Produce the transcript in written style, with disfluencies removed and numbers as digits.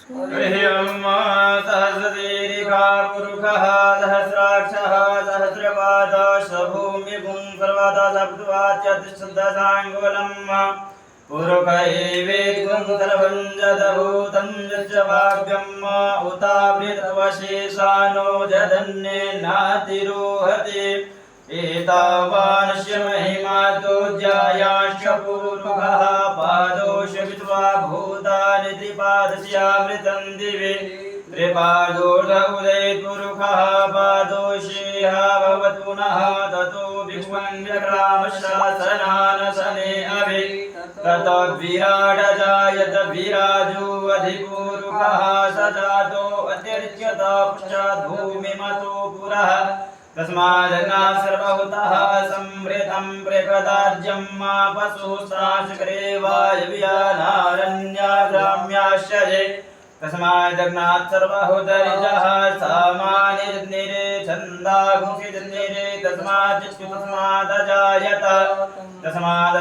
गृह्यं सहस्रदीर्घा पुरुषः सहस्राक्षः सहस्रपादः भूमिगुं सर्वदा सप्तवाच्यतिष्ठदशाङ्गुलम् पुरुष एवेद्गुं सर्वं जदभूतं यच्च वाक्यम् उतावृतवशेषानो जदन्येनातिरोहति एतावानस्य महिमा तो ज्यायाश्च पुरुषः पादोश विद्वा भूतानिति पादस्यामृतं दिवे त्रिपादोर्ध उदयपुरुषः पादोषेह भवतु पुनः ततो विश्वं व्यग्रामशासनानसने अभि ततो विराट जायत विराजो अधिपुरुषः स जातो अतिर्च्यत पश्चात् भूमिमतो पुरः तस्मादग्ना सर्वभूतः संवृतं प्रकदार्जं मा पशुस्ताचक्रे वायव्यानारण्याग्राम्याश्चर्ये तस्मादग्नात् सर्वभूतरिजः सामान्यजनिरे छन्दागुंसिजनिरे तस्मात् तस्मादजायत तस्मात्